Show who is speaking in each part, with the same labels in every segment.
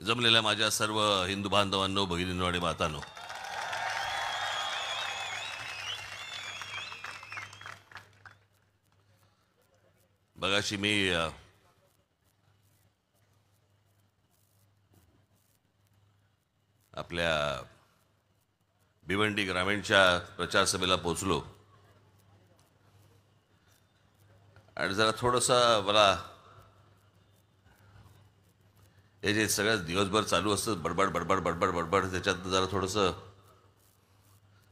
Speaker 1: जमलेल्या माझ्या सर्व हिंदू बांधवांनो, भगिनींनो आणि मातांनो, बघाशी मी आपल्या भिवंडी ग्रामीणच्या प्रचार सभेला पोहोचलो आणि जरा थोडंसं मला हे जे सगळं दिवसभर चालू असतं बडबड बडबड बडबड बडबड त्याच्यात जरा थोडंसं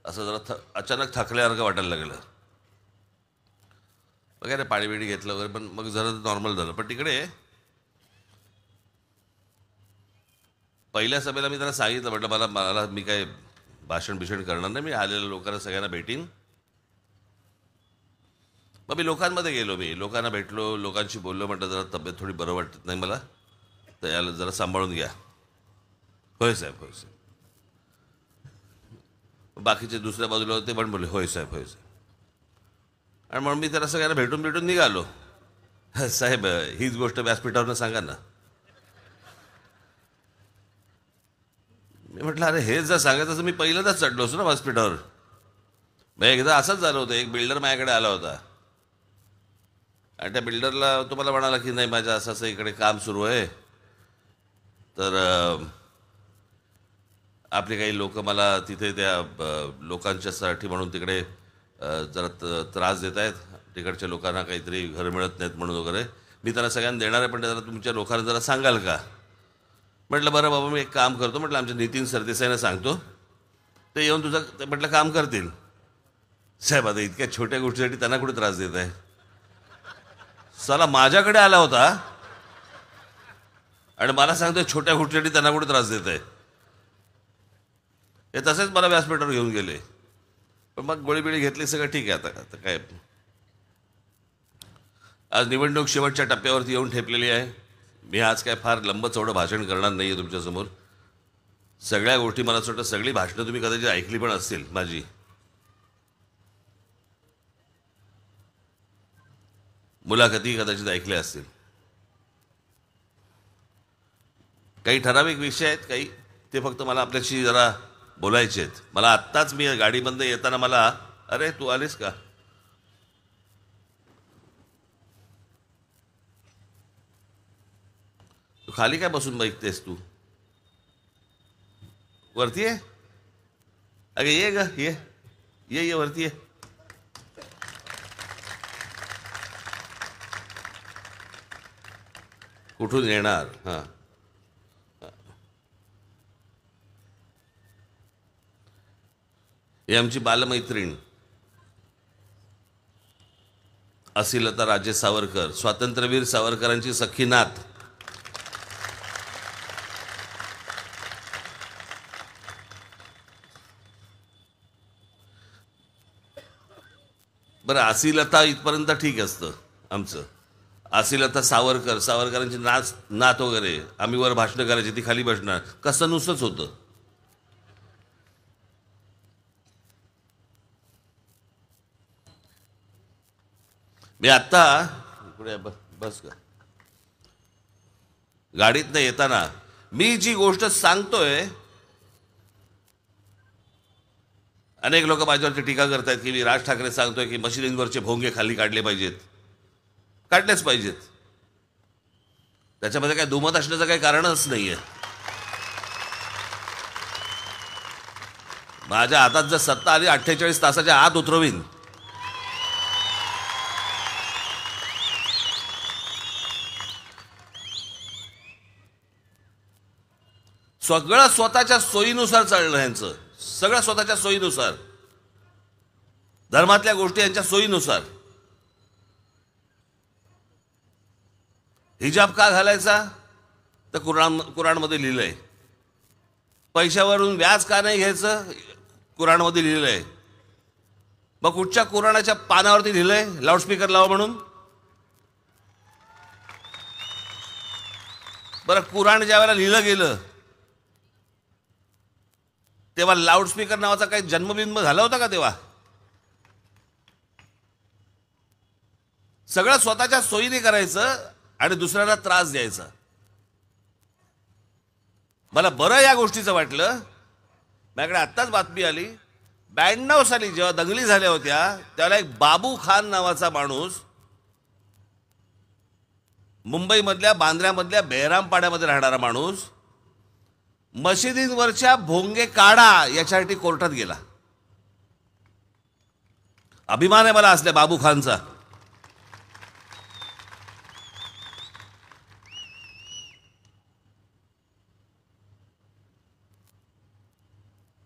Speaker 1: असं जरा अचानक थकल्यासारखं वाटायला लागलं. वगैरे पाणी बिणी घेतलं वगैरे, पण मग जरा नॉर्मल झालं. पण तिकडे पहिल्या सभेला मी त्यांना सांगितलं, म्हटलं मला मला मी काय भाषण बिषण करणार नाही, मी आलेल्या लोकांना सगळ्यांना भेटीन. मग मी लोकांमध्ये गेलो, मी लोकांना भेटलो, लोकांशी बोललो. म्हटलं जरा तब्येत थोडी बरं वाटत नाही मला, तर याला जरा सांभाळून घ्या. होय साहेब, होय साहेब. बाकीचे दुसऱ्या बाजूला होते पण बोलले होय साहेब, होय साहेब. आणि म्हणून मी त्याला सगळ्यांना भेटून भेटून निघालो. साहेब, हीच गोष्ट व्यासपीठावरनं सांगा ना. मी म्हटलं अरे हे जर सांगायचं असं मी पहिल्यांदाच चढलो असतो ना व्यासपीठावर. मग एकदा असंच झालं होतं, एक बिल्डर माझ्याकडे आला होता आणि त्या बिल्डरला तुम्हाला म्हणाला की नाही माझं असं असं इकडे काम सुरू आहे, तर आपले काही लोक मला तिथे त्या लोकांच्यासाठी म्हणून तिकडे जरा त्रास देत आहेत, तिकडच्या लोकांना काहीतरी घर मिळत नाहीत म्हणून वगैरे. मी त्यांना सगळ्यांना देणार आहे, पण जरा तुमच्या लोकांना जरा सांगाल का. म्हटलं बरं बाबा, मी एक काम करतो. म्हटलं आमच्या नितीन सरदेसाईंना सांगतो, ते येऊन तुझं ते म्हटलं काम करतील. साहेब, आता इतक्या छोट्या गोष्टीसाठी त्यांना कुठे त्रास देत आहे. साला माझ्याकडे आला होता आणि मला सांगतोय छोट्या गोष्टीसाठी त्यांना कुठे त्रास देत आहे. हे तसेच मला व्यासपीठावर घेऊन गेले. पण मग गोळीबिळी घेतली, सगळं ठीक आहे. आता आता काय, आज निवडणूक शेवटच्या टप्प्यावरती येऊन ठेपलेली आहे. मी आज काय फार लंब चौडं भाषण करणार नाही आहे तुमच्यासमोर. सगळ्या गोष्टी मला असं वाटतं, सगळी भाषणं तुम्ही कदाचित ऐकली पण असतील माझी. मुलाखती कदाचित ऐकल्या असतील. काही ठराविक विषय आहेत, काही ते फक्त मला आपल्याशी जरा बोलायचे आहेत. मला आत्ताच मी गाडीमधनं येताना मला, अरे तू आलीस का, तू खाली काय बसून बघतेस, तू वरती आहे. अगे ये ग, ये ये ये वरती ये. कुठून येणार. हां, ही आमची बालमैत्रीण असिलता राजे सावरकर, स्वातंत्र्यवीर सावरकरांची सख्खी नात. बरं, असिलता इथपर्यंत ठीक असतं आमचं. असिलता सावरकर, सावरकरांची नात वगैरे, आम्ही वर भाषणं करायची, ती खाली बसणार, कसं नुसतंच होतं. मी आत्ता इकडे बस का गाडीत नाही येताना मी जी गोष्ट सांगतोय, अनेक लोक माझ्यावरती टीका करतायत की मी राज ठाकरे सांगतोय की मशिदींवरचे भोंगे खाली काढले पाहिजेत. काढलेच पाहिजेत, त्याच्यामध्ये काय दुमत असण्याचं काही कारणच नाहीये. माझ्या हातात जर सत्ता आली 48 तासाच्या आत उतरवीन. सगळं स्वतःच्या सोयीनुसार चाललं यांचं, सगळं स्वतःच्या सोयीनुसार, धर्मातल्या गोष्टी यांच्या सोयीनुसार. हिजाब का घालायचा, तर कुराणमध्ये लिहिलंय. पैशावरून व्याज का नाही घ्यायचं, कुराणमध्ये लिहिलंय. मग कुठच्या कुराणाच्या पानावरती लिहिलंय लाऊडस्पीकर लावा म्हणून. बरं, कुराण ज्या वेळेला लिहिलं गेलं तेव्हा लाऊडस्पीकर नावाचा काही जन्मबिंब झाला होता का तेव्हा. सगळं स्वतःच्या सोयीने करायचं आणि दुसऱ्याला त्रास द्यायचा. मला बरं या गोष्टीचं वाटलं, माझ्याकडे आत्ताच बातमी आली, 92 साली जेव्हा दंगली झाल्या होत्या त्यावेळेला एक बाबू खान नावाचा माणूस मुंबईमधल्या बांद्र्यामधल्या बेहरामपाड्यामध्ये राहणारा माणूस मशिदींवरच्या भोंगे काढा याच्यासाठी कोर्टात गेला. अभिमान आहे मला असल्या बाबू खानचा.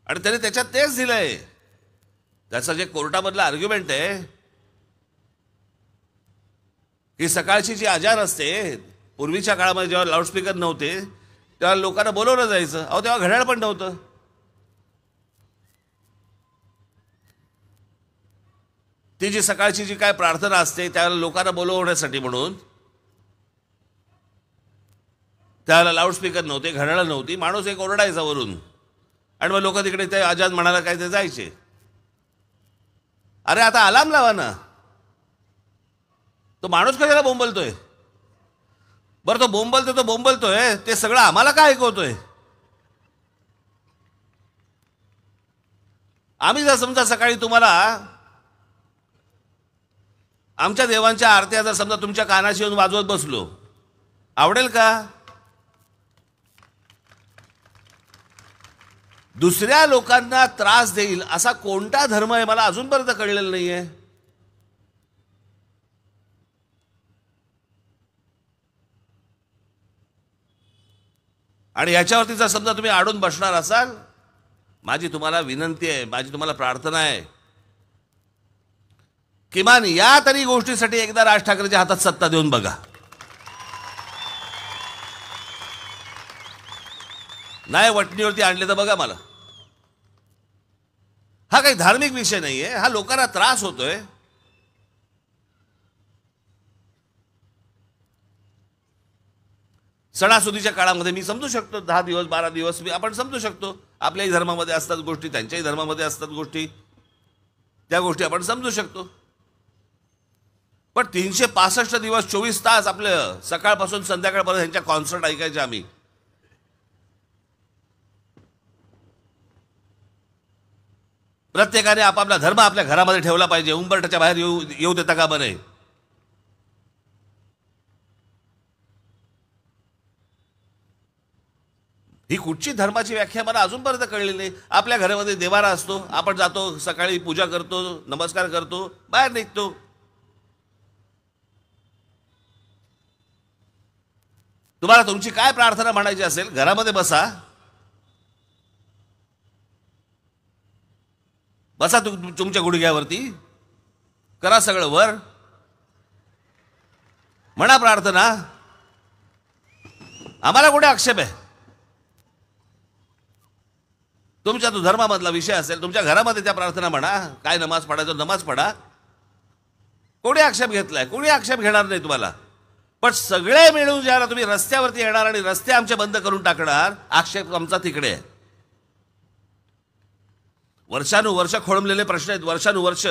Speaker 1: आणि त्याने त्याच्यात तेच दिलंय. त्याचं जे कोर्टामधलं आर्ग्युमेंट आहे की सकाळची जी अजान असते, पूर्वीच्या काळामध्ये जेव्हा लाऊडस्पीकर नव्हते तेव्हा लोकांना बोलवलं जायचं. अहो तेव्हा घड्याळ पण नव्हतं. ती जी सकाळची जी काय प्रार्थना असते त्यावेळेला लोकांना बोलवण्यासाठी म्हणून त्यावेळेला लाऊडस्पीकर नव्हते, घड्याळ नव्हती, माणूस एक ओरडायचा वरून आणि मग लोक तिकडे ते अजान म्हणाला काय ते जायचे. अरे आता अलार्म लावा ना. तो माणूस कशाला बोंबलतोय? बरं तो बोंबलतोय ते सगळं आम्हाला काय ऐकवतोय? आम्ही जर समजा सकाळी तुम्हाला आमच्या देवांच्या आरत्या जर समजा तुमच्या कानाशी येऊन वाजवत बसलो, आवडेल का? दुसऱ्या लोकांना त्रास देईल असा कोणता धर्म आहे मला अजूनपर्यंत कळलेला नाहीये. आणि याच्यावरती जर समजा तुम्ही अडून बसणार असाल, माझी तुम्हाला विनंती आहे, माझी तुम्हाला प्रार्थना आहे, किमान या तरी गोष्टीसाठी एकदा राज ठाकरेच्या हातात सत्ता देऊन बघा. नाही वटणीवरती आणले तर बघा मला. हा काही धार्मिक विषय नाहीये, हा लोकांना त्रास होतोय. सणासुदीच्या काळामध्ये मी समजू शकतो, 10 दिवस 12 दिवस आपण समजू शकतो. आपल्याही धर्मामध्ये असतात गोष्टी, त्यांच्याही धर्मामध्ये असतात गोष्टी, त्या गोष्टी आपण समजू शकतो. पण 365 दिवस 24 तास आपलं सकाळपासून संध्याकाळपर्यंत ह्यांच्या कॉन्सर्ट ऐकायचे आम्ही. प्रत्येकाने आपापला धर्म आपल्या घरामध्ये ठेवला पाहिजे, उंबरठ्याच्या बाहेर येऊ देता का बरे. ही कुठची धर्माची व्याख्या मला अजूनपर्यंत कळलेली नाही. आपल्या घरामध्ये देवारा असतो, आपण जातो, सकाळी पूजा करतो, नमस्कार करतो, बाहेर निघतो. तुम्हाला तुमची काय प्रार्थना म्हणायची असेल घरामध्ये बसा, बसा तुमच्या गुडघ्यावरती, करा सगळं वर, म्हणा प्रार्थना. आम्हाला कुठे आक्षेप आहे? तुमच्या तो धर्मामधला विषय असेल, तुमच्या घरामध्ये त्या प्रार्थना म्हणा, काय नमाज पडायचं नमाज पडा. कोणी आक्षेप घेतलाय? कोणी आक्षेप घेणार नाही तुम्हाला. पण सगळे मिळून ज्याला तुम्ही रस्त्यावरती येणार आणि रस्ते आमचे बंद करून टाकणार, आक्षेप आमचा तिकडे आहे. वर्षानुवर्ष खोळंबलेले प्रश्न आहेत, वर्षानुवर्ष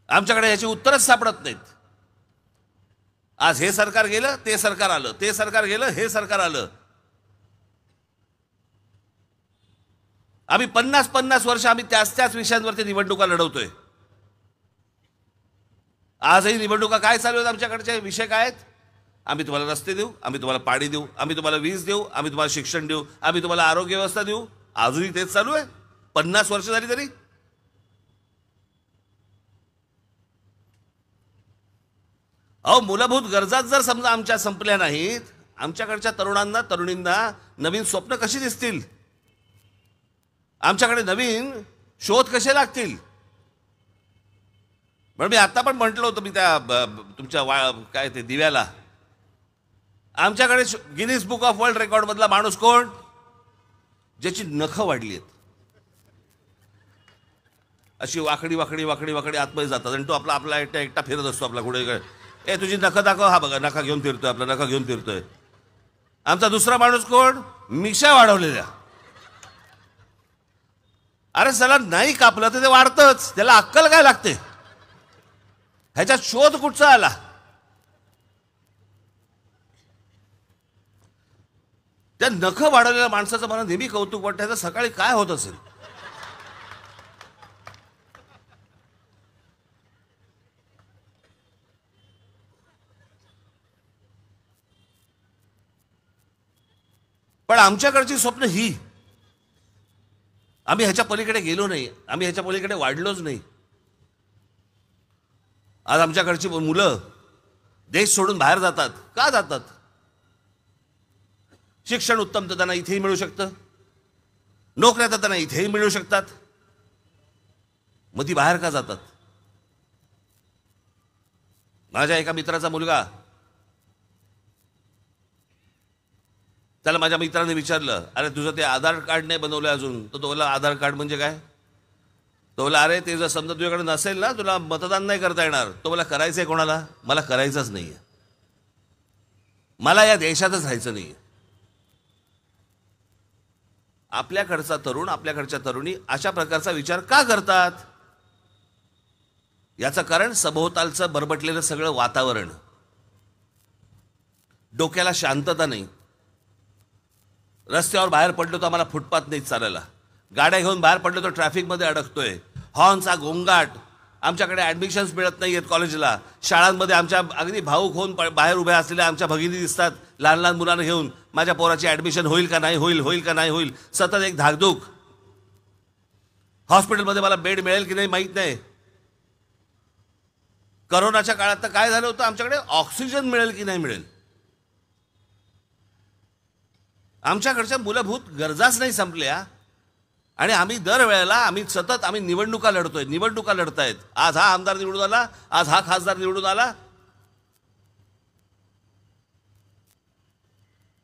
Speaker 1: आमच्याकडे याची उत्तरच सापडत नाहीत. आज हे सरकार गेलं, ते सरकार आलं, ते सरकार गेलं, हे सरकार आलं. आम्ही 50-50 वर्ष आम्ही त्याच विषयांवरती निवडणुका लढवतोय. आजही निवडणुका काय चालू आहेत? आमच्याकडचे विषय काय आहेत? आम्ही तुम्हाला रस्ते देऊ, आम्ही तुम्हाला पाणी देऊ, आम्ही तुम्हाला वीज देऊ, आम्ही तुम्हाला शिक्षण देऊ, आम्ही तुम्हाला आरोग्य व्यवस्था देऊ. अजूनही तेच चालू आहे 50 वर्ष झाली तरी. अहो मूलभूत गरजा जर समजा आमच्या संपल्या नाहीत, आमच्याकडच्या तरुणांना तरुणींना नवीन स्वप्न कशी दिसतील? आमच्याकडे नवीन शोध कसे लागतील? पण मी आता पण म्हटलं होतं, मी त्या तुमच्या काय ते दिव्याला, आमच्याकडे Guinness book of world record मधला माणूस कोण? ज्याची नखं वाढली आहेत, अशी वाकडी वाकडी वाकडी वाकडी आतमध्ये जातात आणि तो आपला एकटा फिरत असतो आपला कुठे. ए तुझी नखं दाखव. हा बघा नखा घेऊन फिरतोय, आपला नखा घेऊन फिरतोय. आमचा दुसरा माणूस कोण? मिशा वाढवलेल्या. अरे चला नाही कापलं तर ते वाढतंच, त्याला अक्कल काय लागते? ह्याच्यात शोध कुठचा आला? त्या नखं वाढवलेल्या माणसाचं मला नेहमी कौतुक वाटतं, त्याचं सकाळी काय होत असेल. पण आमच्याकडची स्वप्न ही, आम्ही ह्याच्या पलीकडे गेलो नाही, आम्ही ह्याच्या पलीकडे वाढलोच नाही. आज आमच्याकडची मुलं देश सोडून बाहेर जातात. का जातात? शिक्षण उत्तम तर त्यांना इथेही मिळू शकतं, नोकऱ्या तर त्यांना इथेही मिळू शकतात. मग ती बाहेर का जातात? माझ्या एका मित्राचा मुलगा, त्याला माझ्या मित्राने विचारलं, अरे तुझं ते आधार कार्ड नाही बनवलं अजून. तर तो बोला, आधार कार्ड म्हणजे काय? तो बोला, अरे ते जर समजा तुझ्याकडे नसेल ना, तुला मतदान नाही करता येणार. तो बोला, करायचंय कोणाला? मला करायचंच नाहीये, मला या देशातच राहायचं नाहीये. आपल्याकडचा तरुण, आपल्याकडच्या तरुणी अशा प्रकारचा विचार का करतात? याचं कारण सभोवतालचं बरबटलेलं सगळं वातावरण. डोक्याला शांतता नाही. रस्त्यावर बाहेर पडलो तर आम्हाला फुटपाथ नाही चालायला, गाड्या घेऊन बाहेर पडलो तर ट्रॅफिकमध्ये अडकतोय, हॉर्नचा गोंगाट. आमच्याकडे ॲडमिशन्स मिळत नाही आहेत कॉलेजला. शाळांमध्ये आमच्या अगदी भाऊक होऊन बाहेर उभ्या असलेल्या आमच्या भगिनी दिसतात, लहान लहान मुलांना घेऊन. माझ्या पोराची ॲडमिशन होईल का नाही होईल, होईल का नाही होईल, सतत एक धाकधूक. हॉस्पिटलमध्ये मला बेड मिळेल की नाही माहीत नाही. करोनाच्या काळात तर काय झालं होतं, आमच्याकडे ऑक्सिजन मिळेल की नाही मिळेल. आमच्याकडच्या मूलभूत गरजाच नाही संपल्या. आणि आम्ही दरवेळेला आम्ही निवडणुका लढतोय, निवडणुका लढतायत. आज हा आमदार निवडून आला, आज हा खासदार निवडून आला.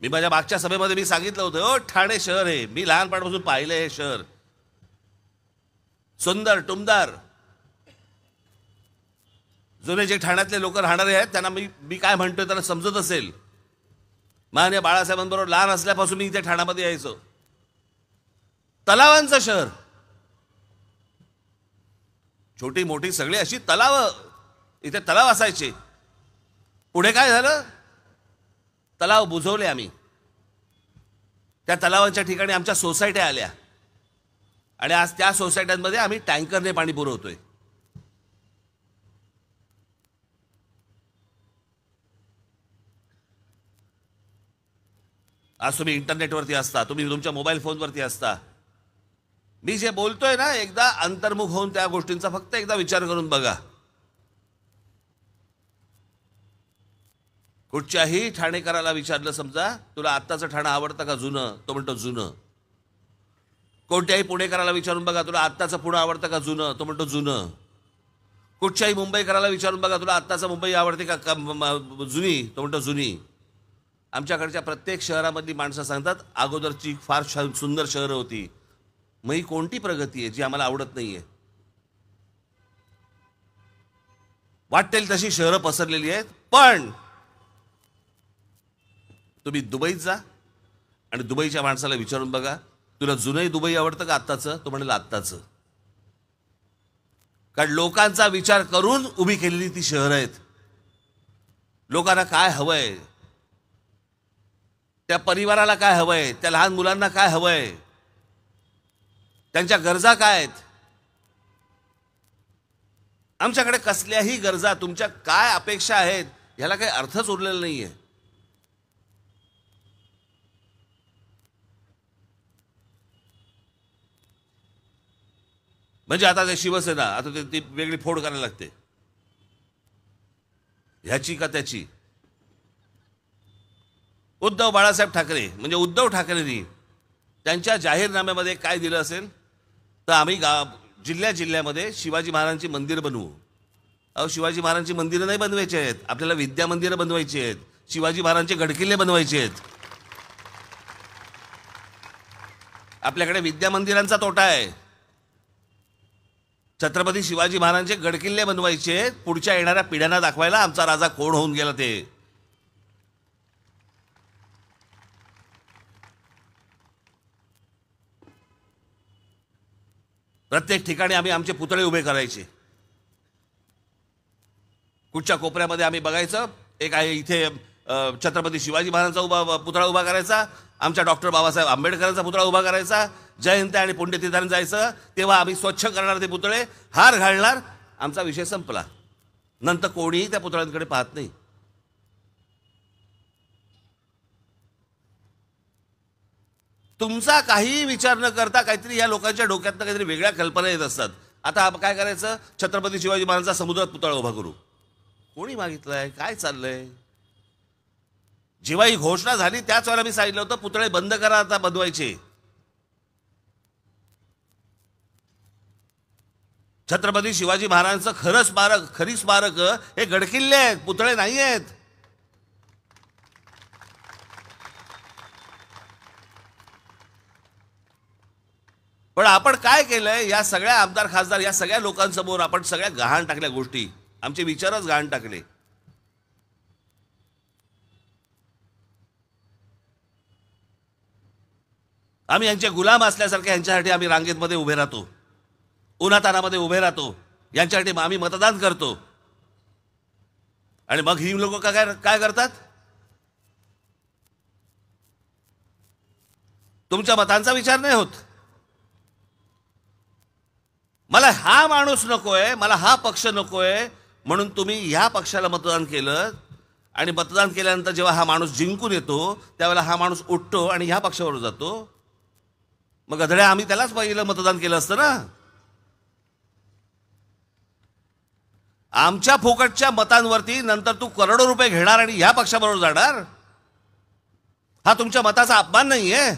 Speaker 1: मी माझ्या मागच्या सभेमध्ये मी सांगितलं होतं, ओ ठाणे शहर आहे, मी लहानपणापासून पाहिलं हे शहर, सुंदर टुमदार. जुने जे ठाण्यातले लोक राहणारे आहेत त्यांना मी काय म्हणतोय त्यांना समजत असेल. माननीय बाळासाहेबांबरोबर लहान असल्यापासून मी इथे ठाण्यामध्ये यायचो. तलावांचं शहर, छोटी मोठी सगळी अशी तलाव, इथे तलाव असायचे. पुढे काय झालं, तलाव बुजवले आम्ही. त्या तलावांच्या ठिकाणी आमच्या सोसायट्या आल्या आणि आज त्या सोसायट्यांमध्ये आम्ही टँकरने पाणी पुरवतोय. आज तुम्ही इंटरनेटवरती असता, तुम्ही तुमच्या मोबाईल फोनवरती असता. मी जे बोलतोय ना, एकदा अंतर्मुख होऊन त्या गोष्टींचा फक्त एकदा विचार करून बघा. कुठच्याही ठाणेकराला विचारलं, समजा तुला आत्ताचं ठाणं आवडतं का जुनं, तो म्हणतो जुनं. कोणत्याही पुणेकराला विचारून बघा, तुला आत्ताचं पुणे आवडतं का जुनं, तो म्हणतो जुनं. कुठच्याही मुंबईकराला विचारून बघा, तुला आत्ताचं मुंबई आवडते का जुनी, तो म्हणतो जुनी. आमच्याकडच्या प्रत्येक शहरामधली माणसं सांगतात, अगोदरची फार सुंदर शहरं होती. मग ही कोणती प्रगती आहे जी आम्हाला आवडत नाहीये? वाटेल तशी शहरं पसरलेली आहेत. पण तुम्ही दुबईत जा आणि दुबईच्या माणसाला विचारून बघा, तुला जुनंही दुबई आवडतं का आत्ताचं, तो म्हणेल आत्ताचं. कारण लोकांचा विचार करून उभी केलेली ती शहरं आहेत. लोकांना काय हवंय, त्या परिवाराला काय हवंय, त्या लहान मुलांना काय हवंय, त्यांच्या गरजा काय आहेत. आमच्याकडे कसल्याही गरजा, तुमच्या काय अपेक्षा आहेत, ह्याला काही अर्थच उरलेला नाहीये. म्हणजे आता ते शिवसेना, आता ती वेगळी फोड करायला लागते, ह्याची का त्याची. उद्धव बाळासाहेब ठाकरे म्हणजे उद्धव ठाकरेंनी त्यांच्या जाहीरनाम्यामध्ये काय दिलं असेल, तर आम्ही जिल्ह्यामध्ये शिवाजी महाराजांची मंदिर बनवू. अहो, शिवाजी महाराजांची मंदिरं नाही बनवायची आहेत, आपल्याला विद्या मंदिरं बनवायची आहेत, शिवाजी महाराजांचे गडकिल्ले बनवायचे आहेत. आपल्याकडे विद्या मंदिरांचा तोटा आहे. छत्रपती शिवाजी महाराजांचे गडकिल्ले बनवायचे आहेत, पुढच्या येणाऱ्या पिढ्यांना दाखवायला आमचा राजा कोण होऊन गेला ते. प्रत्येक ठिकाणी आम्ही आमचे पुतळे उभे करायचे. कुठच्या कोपऱ्यामध्ये आम्ही बघायचं, एक आहे इथे
Speaker 2: छत्रपती शिवाजी महाराजांचा पुतळा उभा करायचा, आमच्या डॉक्टर बाबासाहेब आंबेडकरांचा पुतळा उभा करायचा, जयंती आणि पुण्यतिथीला जायचं, तेव्हा आम्ही स्वच्छ करणार ते पुतळे, हार घालणार, आमचा विषय संपला. नंतर कोणीही त्या पुतळ्यांकडे पाहत नाही. तुमचा काही विचार न करता काहीतरी या लोकांच्या डोक्यातनं काहीतरी वेगळ्या कल्पना येत असतात. आता काय करायचं, छत्रपती शिवाजी महाराजांचा समुद्रात पुतळा उभा करू. कोणी मागितलंय, काय चाललंय? जेव्हा ही घोषणा झाली त्याच वेळेला मी सांगितलं होतं पुतळे बंद करा आता बनवायचे. छत्रपती शिवाजी महाराजांचं खरं स्मारक, खरी स्मारक हे गडकिल्ले आहेत, पुतळे नाही आहेत. पण आपण काय केलंय, या सगळ्या आमदार खासदार या सगळ्या लोकांसमोर आपण सगळ्या गहाण टाकल्या गोष्टी, आमचे विचारच गहाण टाकले. आम्ही यांचे गुलाम असल्यासारखे यांच्यासाठी आम्ही रांगेतमध्ये उभे राहतो, उन्हातानामध्ये उभे राहतो, यांच्यासाठी आम्ही मतदान करतो. आणि मग ही लोक काय करतात, तुमच्या मतांचा विचार नाही होत. मला हा माणूस नकोय, मला हा पक्ष नकोय म्हणून तुम्ही ह्या पक्षाला मतदान केलं, आणि मतदान केल्यानंतर जेव्हा हा माणूस जिंकून येतो त्यावेळेला हा माणूस उठतो आणि ह्या पक्षावर जातो. मग गधड्या आम्ही त्यालाच पहिलं मतदान केलं असतं ना. आमच्या फुकटच्या मतांवरती नंतर तू करोडो रुपये घेणार आणि ह्या पक्षाबरोबर जाणार, हा तुमच्या मताचा अपमान नाहीये.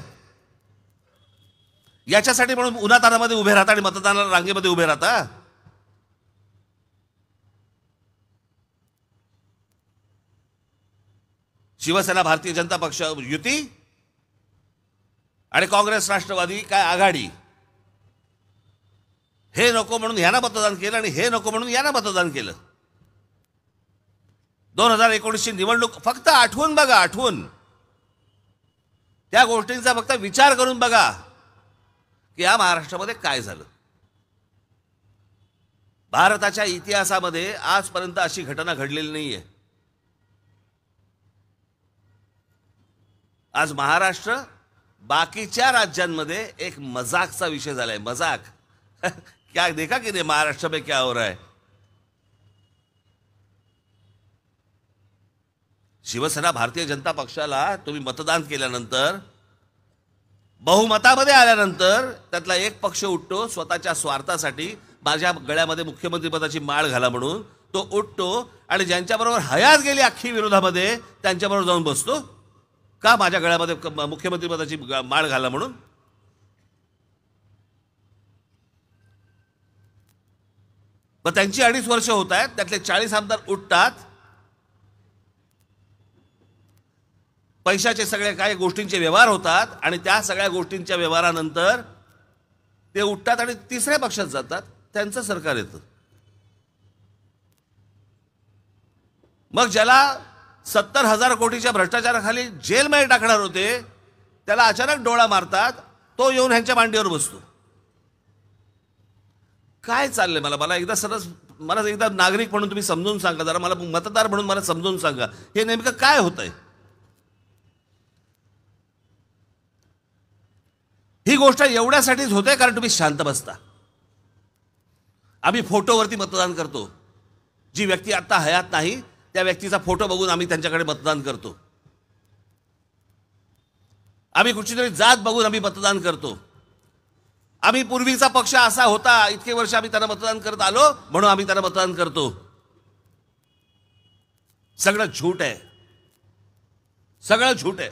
Speaker 2: याच्यासाठी म्हणून उन्हातानामध्ये उभे राहता आणि मतदानाला रांगेमध्ये उभे राहता. शिवसेना भारतीय जनता पक्ष युती आणि काँग्रेस राष्ट्रवादी काय आघाडी, हे नको म्हणून ह्याला मतदान केलं आणि हे नको म्हणून याला मतदान केलं. 2019ची निवडणूक फक्त आठवून बघा, आठवून त्या गोष्टींचा फक्त विचार करून बघा की या महाराष्ट्रामध्ये काय झालं. भारताच्या इतिहासामध्ये आजपर्यंत अशी घटना घडलेली नाहीये. आज महाराष्ट्र बाकीच्या राज्यांमध्ये एक मजाकचा विषय झालाय. मजाक क्या देखा कि नहीं महाराष्ट्र में क्या हो रहा है. शिवसेना भारतीय जनता पक्षाला तुम्ही मतदान केल्यानंतर, बहुमतामध्ये आल्यानंतर त्यातला एक पक्ष उठतो स्वतःच्या स्वार्थासाठी, माझ्या गळ्यामध्ये मुख्यमंत्री पदाची माळ घाला म्हणून तो उठतो, आणि ज्यांच्याबरोबर हयात गेली अख्खी विरोधामध्ये त्यांच्याबरोबर जाऊन बसतो. का माझ्या गळ्यामध्ये मुख्यमंत्री पदाची माळ घाला म्हणून. मग त्यांची 2.5 वर्ष होत आहेत, त्यातले 40 आमदार उठतात, पैशाचे सगळे काही गोष्टींचे व्यवहार होतात, आणि त्या सगळ्या गोष्टींच्या व्यवहारानंतर ते उठतात आणि तिसऱ्या पक्षात जातात, त्यांचं सरकार येतं. मग ज्याला 70,000 कोटीच्या भ्रष्टाचाराखाली जेलमध्ये टाकणार होते त्याला अचानक डोळा मारतात, तो येऊन ह्यांच्या मांडीवर बसतो. काय चाललंय मला एकदा नागरिक म्हणून तुम्ही समजून सांगा, जरा मला मतदार म्हणून मला समजून सांगा हे नेमकं काय होतंय. ही गोष्ट एवढ्यासाठीच होते कारण तुम्ही शांत बसता. आम्ही फोटोवरती मतदान करतो, जी व्यक्ती आता हयात नाही त्या व्यक्तीचा फोटो बघून आम्ही त्यांच्याकडे मतदान करतो. आम्ही कुठलीतरी जात बघून आम्ही मतदान करतो. आम्ही पूर्वीचा पक्ष असा होता, इतके वर्ष आम्ही त्यांना मतदान करत आलो म्हणून आम्ही त्यांना मतदान करतो. सगळं झूट आहे, सगळं झूट आहे.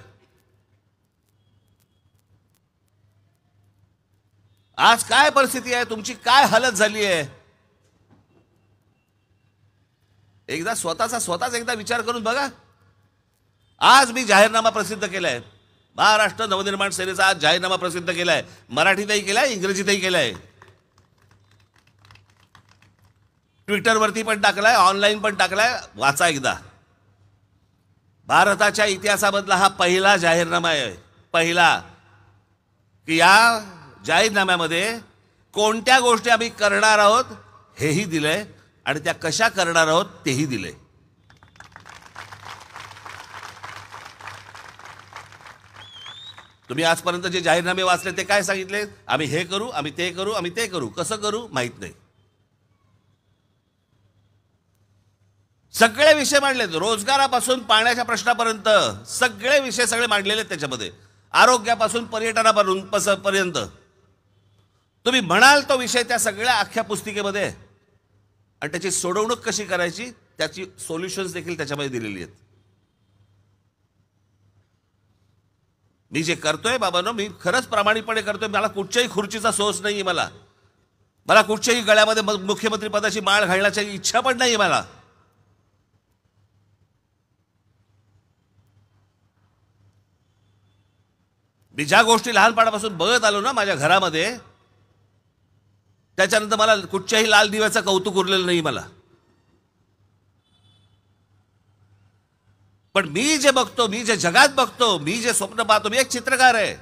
Speaker 2: आज काय परिस्थिती आहे, तुमची काय हालत झाली आहे, एकदा स्वतःच एकदा विचार करून बघा. आज मी जाहीरनामा प्रसिद्ध केलाय, महाराष्ट्र नवनिर्माण सेनेचा आज जाहीरनामा प्रसिद्ध केलाय, मराठीतही केलाय, इंग्रजीतही केलाय, ट्विटरवरती पण टाकलाय, ऑनलाईन पण टाकलाय, वाचा एकदा. भारताच्या इतिहासामधला हा पहिला जाहीरनामा आहे, पहिला, की या जाहीरनाम्यामध्ये कोणत्या गोष्टी आम्ही करणार आहोत हेही दिलंय आणि त्या कशा करणार आहोत तेही दिलंय. तुम्ही आजपर्यंत जे जाहीरनामे वाचले ते काय सांगितले? आम्ही हे करू, आम्ही ते करू, आम्ही ते करू. कसं करू माहित नाही. सगळे विषय मांडलेत, रोजगारापासून पाण्याच्या प्रश्नापर्यंत सगळे विषय सगळे मांडलेले आहेत त्याच्यामध्ये, आरोग्यापासून पर्यटनापर्यंत तुम्ही म्हणाल तो विषय त्या सगळ्या अख्ख्या पुस्तिकेमध्ये, आणि त्याची सोडवणूक कशी करायची त्याची सोल्युशन्स देखील त्याच्यामध्ये दिलेली आहेत. मी जे करतोय बाबांनो, मी खरंच प्रामाणिकपणे करतोय. मला कुठच्याही खुर्चीचा सोर्स नाही. मला कुठच्याही गळ्यामध्ये मुख्यमंत्री पदाची माळ घालण्याची इच्छा पण नाही मला. मी ज्या गोष्टी लहानपणापासून बघत आलो ना माझ्या घरामध्ये, त्याच्यानंतर मला कुठच्याही लाल दिव्याचं कौतुक उरलेलं नाही मला. पण मी जे बघतो, मी जे जगात बघतो, मी जे स्वप्न पाहतो, मी एक चित्रकार आहे.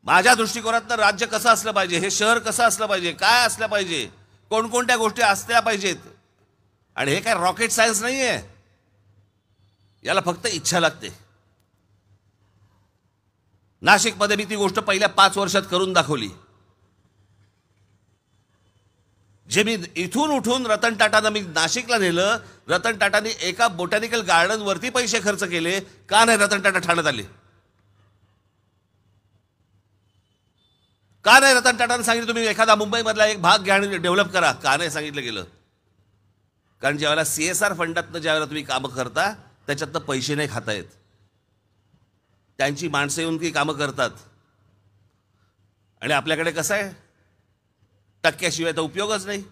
Speaker 2: माझ्या दृष्टिकोनातनं राज्य कसं असलं पाहिजे, हे शहर कसं असलं पाहिजे, काय असलं पाहिजे, कोणकोणत्या गोष्टी असल्या पाहिजेत. आणि हे काय रॉकेट सायन्स नाही आहे. याला फक्त इच्छा लागते. नाशिकमध्ये मी ती गोष्ट पहिल्या 5 वर्षात करून दाखवली. जे मी इथून उठून रतन टाटांना मी नाशिकला नेलं, रतन टाटांनी एका बोटॅनिकल गार्डन वरती पैसे खर्च केले. का नाही रतन टाटा ठाण्यात आले? का नाही रतन टाटांना सांगितलं तुम्ही एखादा मुंबईमधला एक भाग घ्या आणि डेव्हलप करा? का नाही सांगितलं गेलं? कारण ज्यावेळेला CSR फंडातनं ज्यावेळेला तुम्ही कामं करता त्याच्यातनं पैसे नाही खाता येत. त्यांची माणसं येऊन ती कामं करतात. आणि आपल्याकडे कसं आहे, टक्क्याशिवाय तर उपयोगच नाही.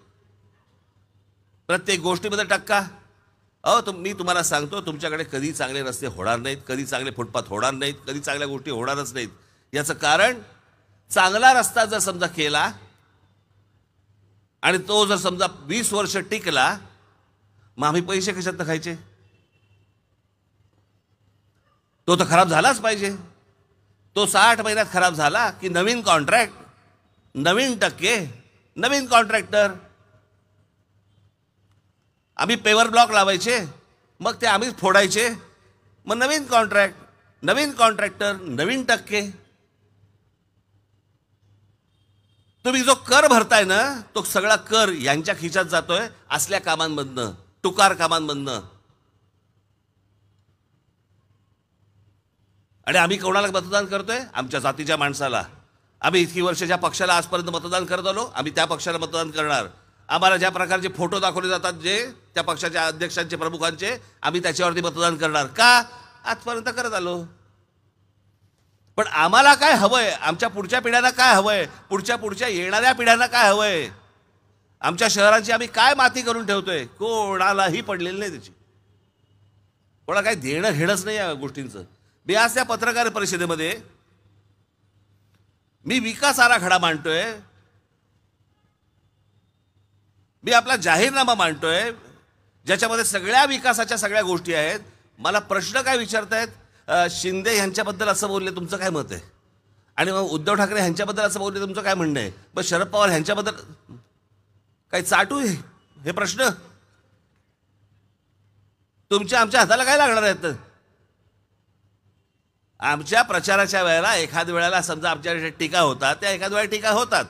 Speaker 2: प्रत्येक गोष्टीमध्ये टक्का. मी तुम्हाला सांगतो, तुमच्याकडे कधी चांगले रस्ते होणार नाहीत, कधी चांगले फुटपाथ होणार नाहीत, कधी चांगल्या गोष्टी होणारच नाहीत. याचं कारण, चांगला रस्ता जर समजा केला आणि तो जर समजा 20 वर्ष टिकला, मग आम्ही पैसे कशातनं खायचे? तो तर खराब झालाच पाहिजे. तो 60 महिन्यात खराब झाला की नवीन कॉन्ट्रॅक्ट, नवीन टक्के, नवीन कॉन्ट्रॅक्टर. आम्ही पेवर ब्लॉक लावायचे, मग ते आम्हीच फोडायचे, मग नवीन कॉन्ट्रॅक्ट, नवीन कॉन्ट्रॅक्टर, नवीन टक्के. तुम्ही जो कर भरताय ना, तो सगळा कर यांच्या खिशात जातोय असल्या कामांमधनं, टुकार कामांमधनं. आणि आम्ही कोणाला मतदान करतोय? आमच्या जातीच्या माणसाला. आम्ही इतकी वर्ष ज्या पक्षाला आजपर्यंत मतदान करत आलो, आम्ही त्या पक्षाला मतदान करणार. आम्हाला ज्या प्रकारचे फोटो दाखवले जातात जे त्या पक्षाच्या अध्यक्षांचे, प्रमुखांचे, आम्ही त्याच्यावरती मतदान करणार. का? आजपर्यंत करत आलो. पण आम्हाला काय हवंय, आमच्या पुढच्या पिढ्यांना काय हवंय, पुढच्या येणाऱ्या पिढ्यांना काय हवंय, आमच्या शहरांची आम्ही काय माती करून ठेवतोय, कोणालाही पडलेलं नाही त्याची. कोणाला काही देणं घेणंच नाही या गोष्टींचं. मी आज त्या पत्रकार परिषदेमध्ये मी विकास आराखडा मांडतोय, मी आपला जाहीरनामा मांडतोय, ज्याच्यामध्ये सगळ्या विकासाच्या सगळ्या गोष्टी आहेत. मला प्रश्न काय विचारतायत, शिंदे यांच्याबद्दल असं बोलले, तुमचं काय मत आहे? आणि मग उद्धव ठाकरे यांच्याबद्दल असं बोलले, तुमचं काय म्हणणं आहे? मग शरद पवार यांच्याबद्दल काही चाटू हे प्रश्न तुमच्या आमच्या हाताला काय लागणार आहेत? आमच्या प्रचाराच्या वेळेला एखाद्या वेळेला समजा आमच्या टीका होतात, त्या एखाद्या वेळेला टीका होतात.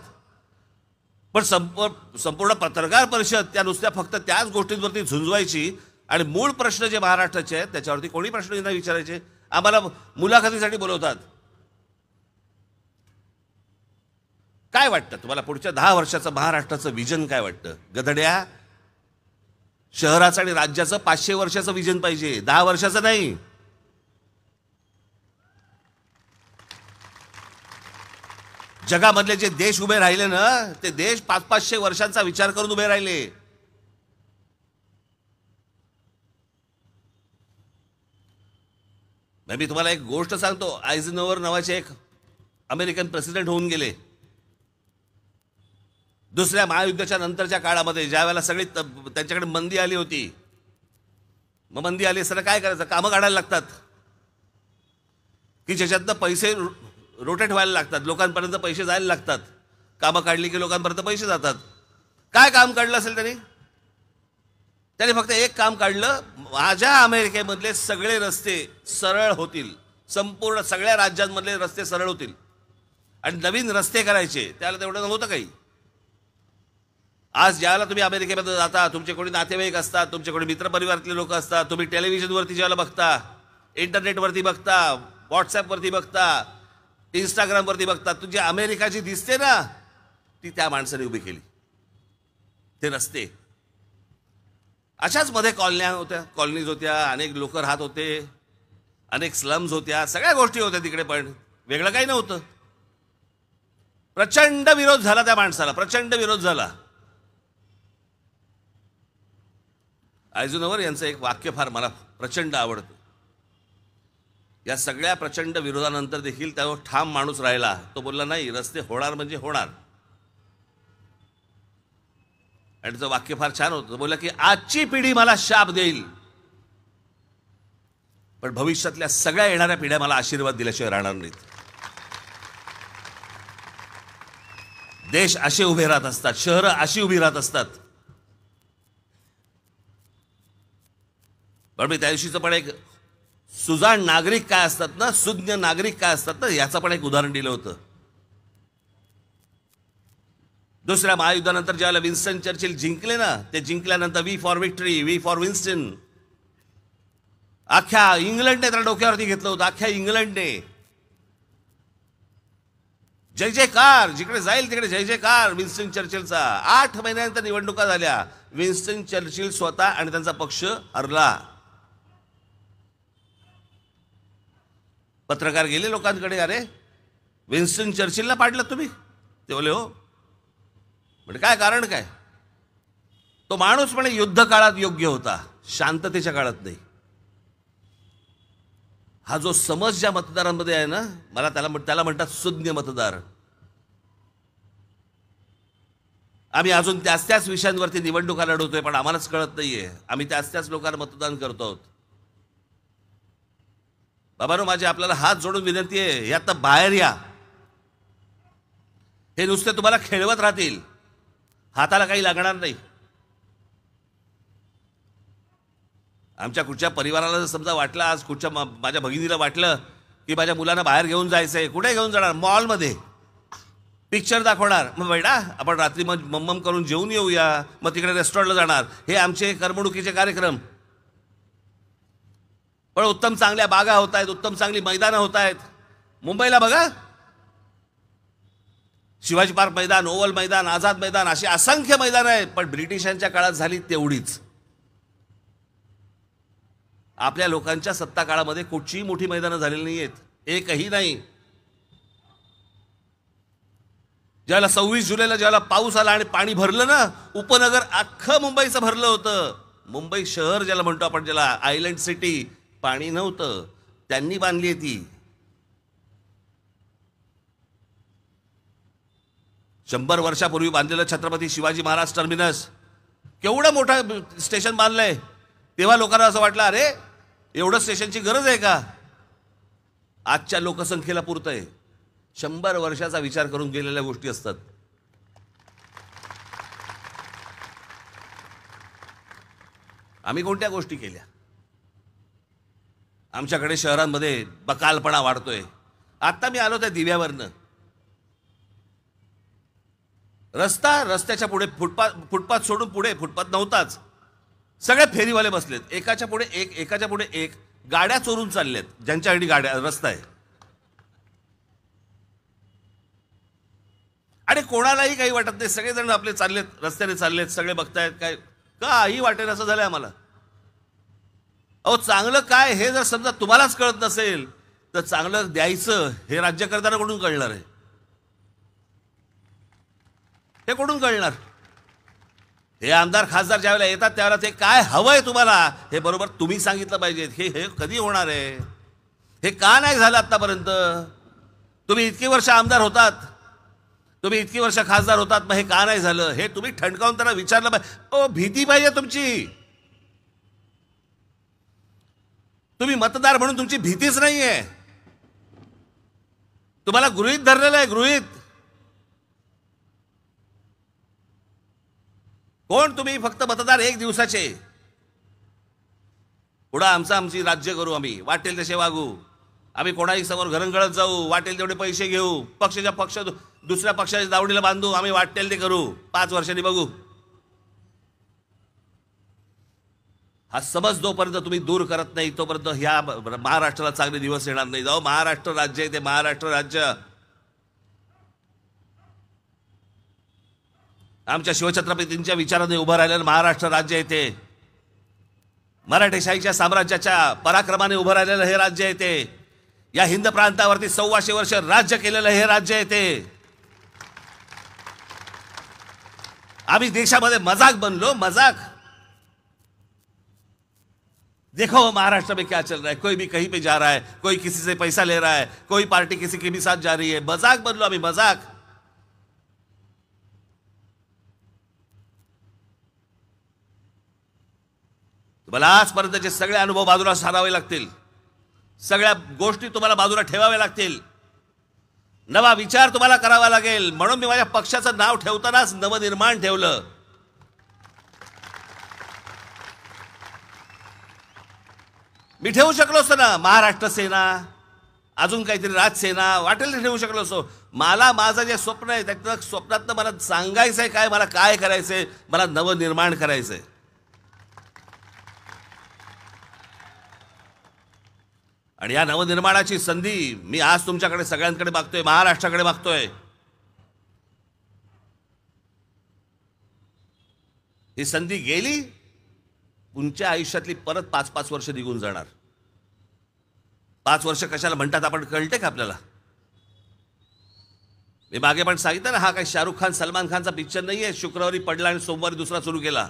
Speaker 2: पण संपूर्ण पत्रकार परिषद त्या नुसत्या फक्त त्याच गोष्टींवरती झुंजवायची आणि मूळ प्रश्न जे महाराष्ट्राचे आहेत त्याच्यावरती कोणी प्रश्न नाही विचारायचे. आम्हाला मुलाखतीसाठी बोलवतात. काय वाटतं तुम्हाला पुढच्या 10 वर्षाचं महाराष्ट्राचं विजन काय वाटतं? गधड्या, शहराचं आणि राज्याचं 500 वर्षाचं विजन पाहिजे, 10 वर्षाचं नाही. जगामधले जे देश उभे राहिले ना, ते देश 500-500 वर्षांचा विचार करून उभे राहिले. मी तुम्हाला एक गोष्ट सांगतो. आयझनहोवर नावाचे एक अमेरिकन प्रेसिडेंट होऊन गेले. दुसऱ्या महायुद्धाच्या नंतरच्या काळामध्ये ज्या वेळेला सगळी त्यांच्याकडे मंदी आली होती, मग मंदी आली असताना काय करायचं? कामं काढायला लागतात की ज्याच्यातनं पैसे रोटेट व्हायला लागतात, लोकांपर्यंत पैसे जायला लागतात. कामं काढली की लोकांपर्यंत पैसे जातात. काय काम काढलं असेल त्याने फक्त एक काम काढलं, माझ्या अमेरिकेमधले सगळे रस्ते सरळ होतील, संपूर्ण सगळ्या राज्यांमधले रस्ते सरळ होतील आणि नवीन रस्ते करायचे, त्याला तेवढं नव्हतं काही. आज ज्यावेळेला तुम्ही अमेरिकेमध्ये जाता, तुमचे कोणी नातेवाईक असतात, तुमचे कोणी मित्रपरिवारातले लोक असतात, तुम्ही टेलिव्हिजनवरती ज्यावेळेला बघता, इंटरनेटवरती बघता, व्हॉट्सॲपवरती बघता, इंस्टाग्रामवरती बघता, तुझी अमेरिका जी दिसते ना, ती त्या माणसाने उभी केली. ते रस्ते अशाच मध्ये कॉलनीज होत्या, अनेक लोक राहत होते, अनेक स्लम्स होत्या, सगळ्या गोष्टी होत्या तिकडे, पण वेगळं काही नव्हतं. प्रचंड विरोध झाला त्या माणसाला, प्रचंड विरोध झाला. आयझनहोवर यांचं एक वाक्य फार मला प्रचंड आवडतं. या सगळ्या प्रचंड विरोधानंतर देखील त्यावर ठाम माणूस राहिला. तो बोलला नाही, रस्ते होणार म्हणजे होणार. आणि त्याचं वाक्य फार छान होतं. बोलला की आजची पिढी मला शाप देईल, पण भविष्यातल्या सगळ्या येणाऱ्या पिढ्या मला आशीर्वाद दिल्याशिवाय राहणार नाहीत. देश असे उभे राहत असतात, शहरं अशी उभी राहत असतात. पण मी त्या दिवशीचं पण एक सुजाण नागरिक काय असतात ना, सुज्ञ नागरिक काय असतात ना, याचं पण एक उदाहरण दिलं होतं. दुसऱ्या महायुद्धानंतर ज्यावेळेला विन्स्टन चर्चिल जिंकले ना, ते जिंकल्यानंतर V for victory, V for Winston, अख्ख्या इंग्लंडने त्याला डोक्यावरती घेतलं होतं. अख्ख्या इंग्लंडने जय जयकार, जिकडे जाईल तिकडे जय जयकार विन्स्टन चर्चिलचा. 8 महिन्यानंतर निवडणुका झाल्या. विन्स्टन चर्चिल स्वतः आणि त्यांचा पक्ष हरला. पत्रकार गेले लोकांकडे, अरे विन्स्टन चर्चिलला पाडलं तुम्ही? ते बोले हो. म्हणजे काय कारण काय? तो माणूस म्हणे युद्ध काळात योग्य होता, शांततेच्या काळात नाही. हा जो समज ज्या मतदारांमध्ये आहे ना, मला त्याला म्हणतात सुज्ञ मतदार. आम्ही अजून त्याच विषयांवरती निवडणुका लढवतोय, पण आम्हालाच कळत नाहीये. आम्ही त्याच लोकांना मतदान करतो आहोत. बाबांनो, माझी आपल्याला हात जोडून विनंती आहे, यात बाहेर या. हे नुसते तुम्हाला खेळवत राहतील, हाताला काही लागणार नाही. आमच्या कुठच्या परिवाराला जर समजा वाटलं, आज कुठच्या माझ्या भगिनीला वाटलं की माझ्या मुलांना बाहेर घेऊन जायचंय, कुठे घेऊन जाणार? मॉलमध्ये पिक्चर दाखवणार. मग बेटा आपण रात्री मग मम्मम करून जेवून येऊया, मग तिकडे रेस्टॉरंटला जाणार. हे आमचे करमणुकीचे कार्यक्रम. पण उत्तम चांगल्या बागा होत आहेत, उत्तम चांगली मैदानं होत आहेत. मुंबईला बघा, शिवाजी पार्क मैदान, ओव्हल मैदान, आझाद मैदान, अशी असंख्य मैदानं आहेत. पण ब्रिटिशांच्या काळात झाली तेवढीच. आपल्या लोकांच्या सत्ता काळामध्ये कुठचीही मोठी मैदानं झालेली नाही आहेत, एकही नाही. ज्याला 26 जुलैला ज्याला पाऊस आला आणि पाणी भरलं ना, उपनगर अख्खं मुंबईचं भरलं होतं. मुंबई शहर ज्याला म्हणतो आपण, ज्याला आयलंड सिटी, पाणी नव्हतं, त्यांनी बांधली आहे ती. 100 वर्षापूर्वी बांधलेलं छत्रपती शिवाजी महाराज टर्मिनस, केवढं मोठं स्टेशन बांधलंय. तेव्हा लोकांना असं वाटलं, अरे एवढं स्टेशनची गरज आहे का? आजच्या लोकसंख्येला पुरतंय. 100 वर्षाचा विचार करून गेलेल्या गोष्टी असतात. आम्ही कोणत्या गोष्टी केल्या? आमच्याकडे शहरांमध्ये बकालपणा वाढतोय. आता मी आलो त्या दिव्यावरनं, रस्त्याच्या पुढे फुटपाथ सोडून पुढे फुटपाथ नव्हताच. सगळे फेरीवाले बसलेत, एकाच्या पुढे एक. गाड्या चोरून चालल्यात, ज्यांच्याकडे गाड्या रस्ता आहे. आणि कोणालाही काही वाटत नाही, सगळेजण आपले चाललेत, रस्त्याने चाललेत, सगळे बघतायत. काय काही वाटेल असं झालंय आम्हाला. अहो, चांगलं काय हे जर समजा तुम्हालाच कळत नसेल, तर चांगलं द्यायचं हे राज्यकर्त्यांना कुठून कळणार आहे? हे कुठून कळणार? हे आमदार खासदार ज्यावेळेला येतात त्यावेळेला ते काय हवंय तुम्हाला हे बरोबर तुम्ही सांगितलं पाहिजे. हे कधी होणार आहे? हे का नाही झालं आतापर्यंत? तुम्ही इतकी वर्ष आमदार होतात, तुम्ही इतकी वर्ष खासदार होतात, मग हे का नाही झालं? हे तुम्ही ठणकावून त्यांना विचारलं पाहिजे. भीती पाहिजे तुमची. तुम्ही मतदार म्हणून तुमची भीतीच नाहीये. तुम्हाला गृहीत धरलेलं आहे, गृहीत. कोण तुम्ही? फक्त मतदार 1 दिवसाचे. पुढं आमची राज्य करू, आम्ही वाटेल तसे वागू. आम्ही कोणाही समोर घरंगळत जाऊ, वाटेल तेवढे पैसे घेऊ, पक्ष दुसऱ्या पक्षाच्या दावडीला बांधू, आम्ही वाटेल ते करू, 5 वर्षांनी बघू. हा समज जोपर्यंत तुम्ही दूर करत नाही तोपर्यंत ह्या महाराष्ट्राला चांगले दिवस येणार नाही. जाऊ, महाराष्ट्र राज्य आहे ते महाराष्ट्र राज्य. आमच्या शिवछत्रपतींच्या विचाराने उभं राहिलेलं महाराष्ट्र राज्य आहे ते. मराठेशाहीच्या साम्राज्याच्या पराक्रमाने उभं राहिलेलं हे राज्य आहे ते. या हिंद प्रांतावरती 125 वर्ष राज्य केलेलं हे राज्य आहे ते. आम्ही देशामध्ये मजाक बनलो, मजाक. देखो महाराष्ट्र में क्या चल रहा है, कोई भी कहीं पे जा रहा है, कोई किसी से पैसा ले रहा है, कोई पार्टी किसी के भी साथ जा रही है. मजाक बनलो आम्ही, मजाक. तुम्हाला आजपर्यंतचे सगळे अनुभव बाजूला सारावे लागतील, सगळ्या गोष्टी तुम्हाला बाजूला ठेवाव्या लागतील, नवा विचार तुम्हाला करावा लागेल. म्हणून मी माझ्या पक्षाचं नाव ठेवतानाच नवनिर्माण ठेवलं. मी ठेवू शकलो असतो ना महाराष्ट्र सेना, अजून काहीतरी राजसेना, वाटेल ते ठेवू शकलो असतो. मला माझं जे स्वप्न आहे त्यातलं स्वप्नातनं मला सांगायचंय काय, मला काय करायचंय, मला नवनिर्माण करायचंय. आणि या नवनिर्माणाची संधी मी आज तुमच्याकडे सगळ्यांकडे मागतोय, महाराष्ट्राकडे मागतोय. ही संधी गेली, तुमच्या आयुष्यातली परत 5-5 वर्ष निघून जाणार. 5 वर्ष कशाला म्हणतात आपण कळते का आपल्याला? मी मागे पण सांगितलं ना, हा काही शाहरुख खान सलमान खानचा पिक्चर नाहीये, शुक्रवारी पडला आणि सोमवारी दुसरा सुरू केला.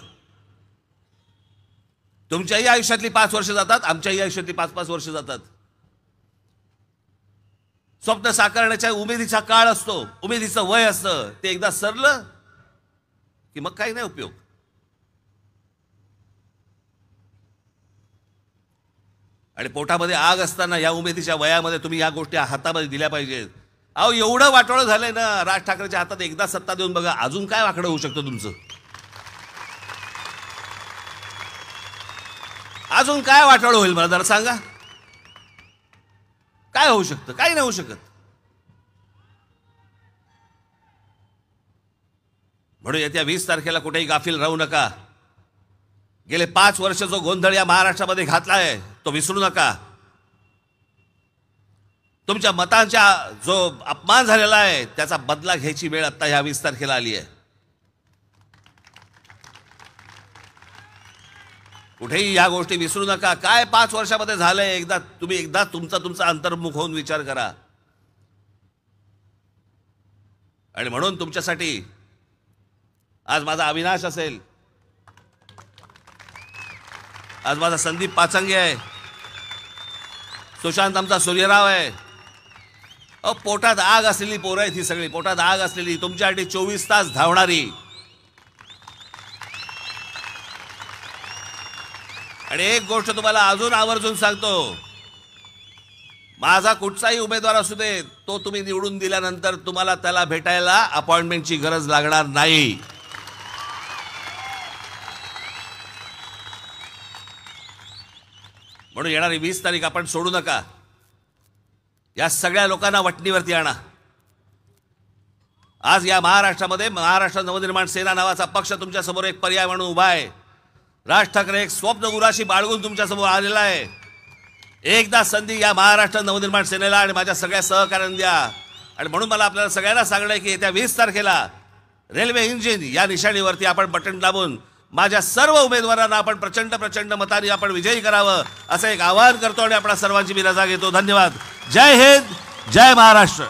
Speaker 2: तुमच्याही आयुष्यातली 5 वर्ष जातात, आमच्याही आयुष्यातली 5-5 वर्ष जातात. स्वप्न साकारण्याच्या उमेदीचा काळ असतो, उमेदीचं वय असतं. ते एकदा सरलं की मग काही नाही उपयोग. आणि पोटामध्ये आग असताना या उमेदीच्या वयामध्ये तुम्ही या गोष्टी हातामध्ये दिल्या पाहिजेत. अहो, एवढं वाटोळं झालंय ना, राज ठाकरेच्या हातात एकदा सत्ता देऊन बघा, अजून काय वाकडं होऊ शकतं तुमचं? अजून काय वाटोळं होईल मला जरा सांगा. काय होऊ शकतं? काही नाही होऊ शकत. म्हणून येत्या 20 तारखेला कुठेही गाफील राहू नका. गेले 5 वर्ष जो गोंधळ या महाराष्ट्रामध्ये घातलाय तो विसरू नका. तुमच्या मतांचा जो अपमान झालेला आहे त्याचा बदला घ्यायची वेळ आता ह्या 20 तारखेला आली आहे. कुठेही या गोष्टी विसरू नका. काय 5 वर्षामध्ये झालंय, एकदा तुमचा अंतर्मुख होऊन विचार करा. आणि म्हणून तुमच्यासाठी आज माझा अविनाश असेल, आज माझा संदीप पाचंगे आहे, सुशांत आमचा सूर्यराव आहे. अहो, पोटात आग असलेली पोरं आहेत ही सगळी, पोटात आग असलेली, तुमच्यासाठी 24 तास धावणारी. आणि एक गोष्ट तुम्हाला अजून आवर्जून सांगतो, माझा कुठचाही उमेदवार असू दे, तो तुम्ही निवडून दिल्यानंतर तुम्हाला त्याला भेटायला अपॉइंटमेंटची गरज लागणार नाही. म्हणून येणारी 20 तारीख आपण सोडू नका. या सगळ्या लोकांना वटणीवरती आणा. आज या महाराष्ट्रामध्ये महाराष्ट्र नवनिर्माण सेना नावाचा पक्ष तुमच्या समोर एक पर्याय म्हणून उभा आहे. राज ठाकरे एक स्वप्न उराशी बाळगून तुमच्या समोर आलेला आहे. एकदा संधी या महाराष्ट्र नवनिर्माण सेनेला आणि माझ्या सगळ्या सहकार्यांना द्या. आणि म्हणून मला आपल्याला सगळ्यांना सांगणं आहे की येत्या 20 तारखेला रेल्वे इंजिन या निशाणीवरती आपण बटन दाबून माझ्या सर्व उमेदवारांना आपण प्रचंड मतांनी आपण विजयी करावं असं एक आवाहन करतो आणि आपल्या सर्वांची मी रजा घेतो. धन्यवाद. जय हिंद, जय महाराष्ट्र.